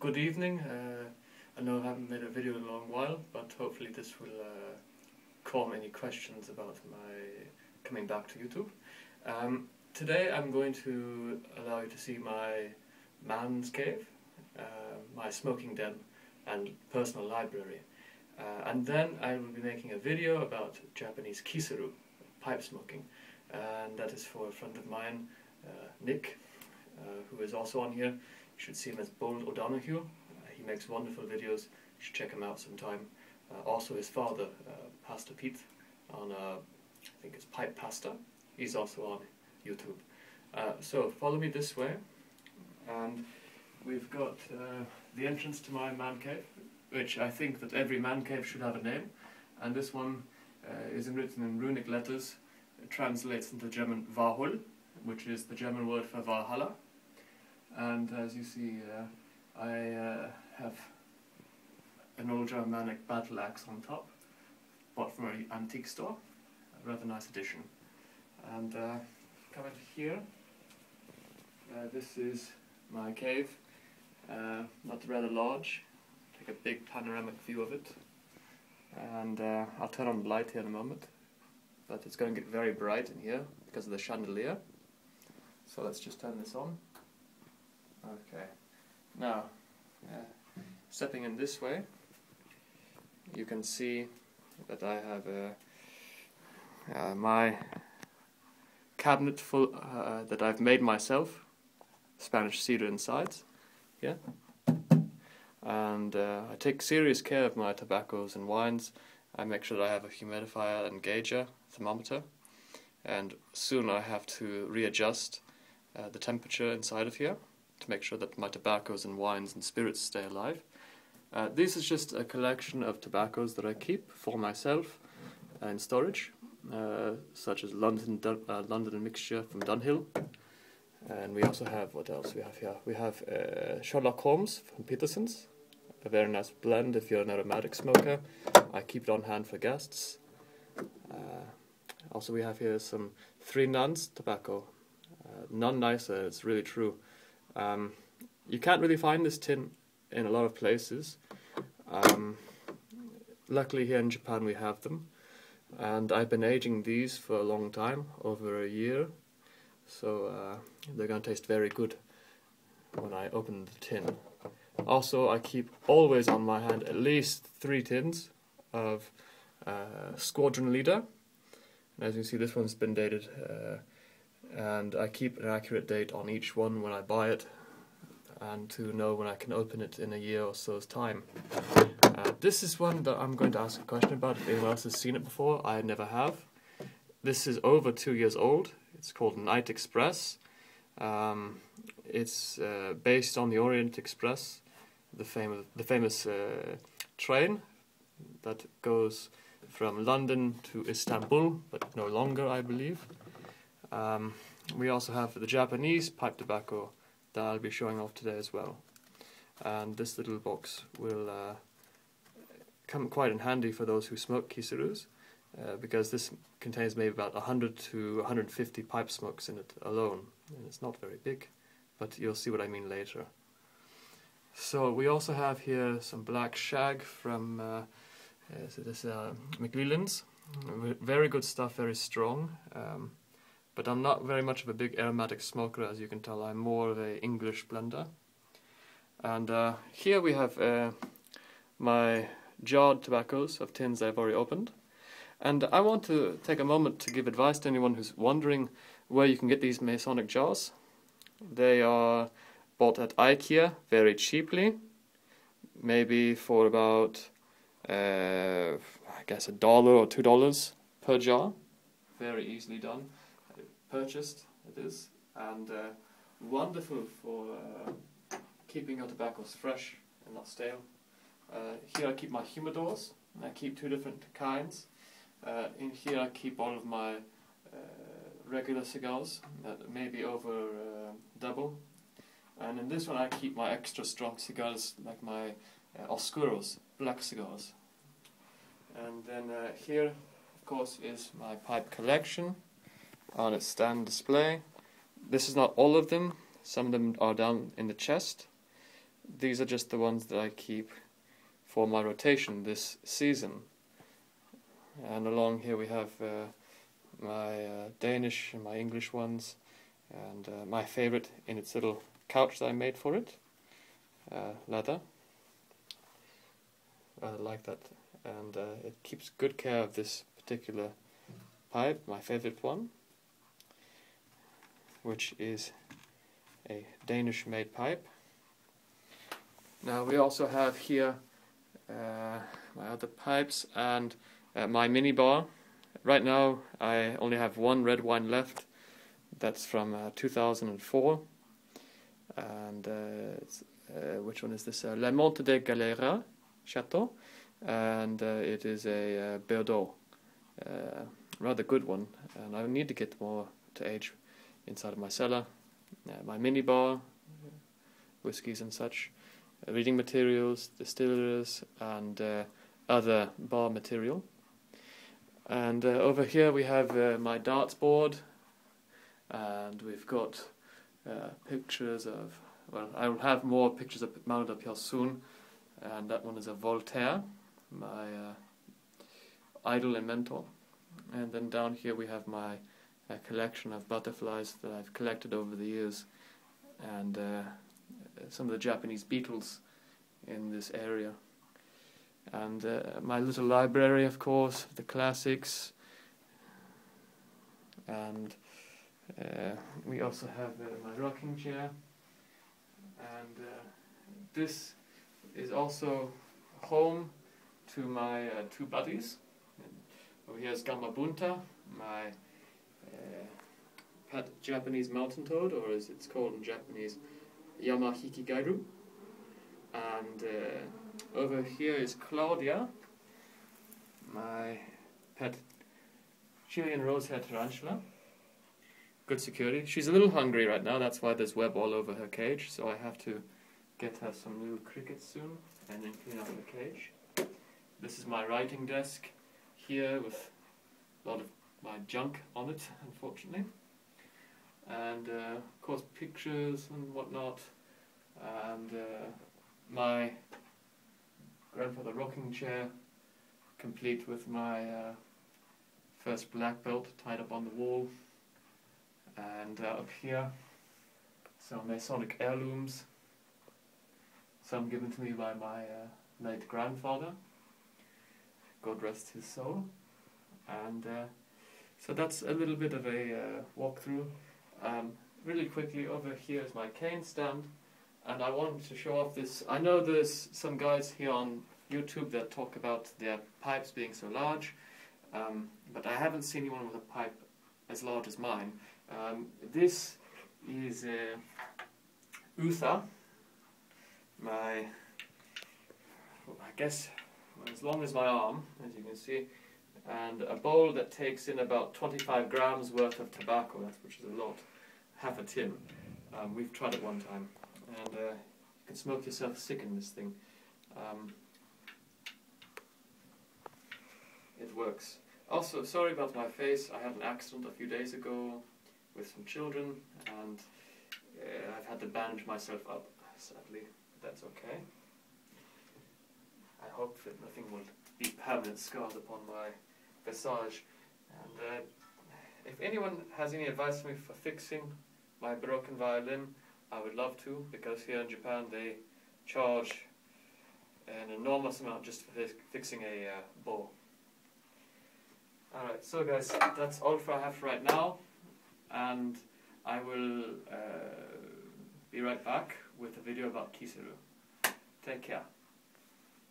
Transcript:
good evening. I know I haven't made a video in a long while, but hopefully this will calm any questions about my coming back to YouTube. Today I'm going to allow you to see my man's cave, my smoking den and personal library. And then I will be making a video about Japanese kiseru, pipe smoking. And that is for a friend of mine, Nick, who is also on here. You should see him as Bold O'Donoghue. He makes wonderful videos. You should check him out sometime. Also his father, Pastor Pete, on I think it's Pipe Pasta. He's also on YouTube. So follow me this way, and we've got the entrance to my man cave, which I think that every man cave should have a name. And this one is written in runic letters. It translates into German Walhöll, which is the German word for Valhalla. And as you see, I have an old Germanic battle axe on top, bought from an antique store. A rather nice addition. And come in here. This is my cave. Not rather large. Take a big panoramic view of it. And I'll turn on the light here in a moment. But it's going to get very bright in here because of the chandelier. So let's just turn this on. Okay. Now, stepping in this way, you can see that I have my cabinet full that I've made myself, Spanish cedar insides, here. And I take serious care of my tobaccos and wines. I make sure that I have a humidifier and gauger, thermometer, and soon I have to readjust the temperature inside of here to make sure that my tobaccos and wines and spirits stay alive. This is just a collection of tobaccos that I keep for myself in storage, such as London mixture from Dunhill. And we also have, what else we have here? We have Sherlock Holmes from Peterson's, a very nice blend if you're an aromatic smoker. I keep it on hand for guests. Also we have here some Three Nuns tobacco. None nicer, it's really true. You can't really find this tin in a lot of places. Luckily here in Japan we have them. And I've been aging these for a long time, over a year. So they're going to taste very good when I open the tin. Also, I keep always on my hand at least 3 tins of Squadron Leader. And as you can see, this one's been dated, and I keep an accurate date on each one when I buy it, and to know when I can open it in a year or so's time. This is one that I'm going to ask a question about if anyone else has seen it before. I never have. This is over 2 years old. It's called Night Express. It's based on the Orient Express, the famous train that goes from London to Istanbul, but no longer, I believe. We also have the Japanese pipe tobacco that I'll be showing off today as well. And this little box will come quite in handy for those who smoke kiserus, because this contains maybe about 100 to 150 pipe smokes in it alone. And it's not very big, but you'll see what I mean later. So we also have here some black shag from McLeland's. Very good stuff, very strong. But I'm not very much of a big aromatic smoker, as you can tell. I'm more of an English blender. And here we have my jarred tobaccos of tins I've already opened. And I want to take a moment to give advice to anyone who's wondering where you can get these Masonic jars. They are bought at IKEA very cheaply, maybe for about, I guess, $1 or $2 per jar. Very easily done. Purchased, it is, and wonderful for keeping your tobaccos fresh and not stale. Here I keep my humidors, and I keep 2 different kinds. In here I keep all of my regular cigars, that may be over double. And in this one I keep my extra strong cigars, like my Oscuros, black cigars. And then here, of course, is my pipe collection on its stand display. This is not all of them. Some of them are down in the chest. these are just the ones that I keep for my rotation this season. And along here we have my Danish and my English ones, and my favorite in its little couch that I made for it, leather. I like that, and it keeps good care of this particular pipe, my favorite one, which is a Danish made pipe. Now we also have here my other pipes and my mini bar. Right now I only have one red wine left. That's from 2004, and which one is this? La Monte de Galera Chateau, and it is a Bordeaux, rather good one, and I need to get more to age inside of my cellar. My mini bar, whiskies and such, reading materials, distillers, and other bar material. And over here we have my darts board, and we've got pictures of, well, I will have more pictures mounted up here soon, and that one is a Voltaire, my idol and mentor. And then down here we have my collection of butterflies that I've collected over the years, and some of the Japanese beetles in this area. And my little library, of course, the classics, and we also have my rocking chair, and this is also home to my two buddies. Over here is Gamabunta, my pet Japanese mountain toad, or as it's called in Japanese, Yamahikigairu. And over here is Claudia, my pet Chilean rosehair tarantula. Good security. She's a little hungry right now, that's why there's web all over her cage, so I have to get her some little crickets soon and then clean out the cage. This is my writing desk here with a lot of my junk on it, unfortunately. And of course pictures and whatnot, and my grandfather rocking chair, complete with my first black belt tied up on the wall. And up here, some Masonic heirlooms, some given to me by my late grandfather, God rest his soul. And so that's a little bit of a walkthrough. Really quickly, over here is my cane stand, and I wanted to show off this. I know there's some guys here on YouTube that talk about their pipes being so large, but I haven't seen anyone with a pipe as large as mine. This is Utha, my, I guess, as long as my arm, as you can see, and a bowl that takes in about 25 grams worth of tobacco, which is a lot, half a tin. We've tried it one time, and you can smoke yourself sick in this thing. It works. Also, sorry about my face, I had an accident a few days ago with some children, and I've had to bandage myself up, sadly, but that's okay. I hope that nothing will be permanent scars upon my visage. And if anyone has any advice for me for fixing my broken violin, I would love to, because here in Japan they charge an enormous amount just for fixing a bow. Alright, so guys, that's all I have for right now, and I will be right back with a video about Kisuru. Take care.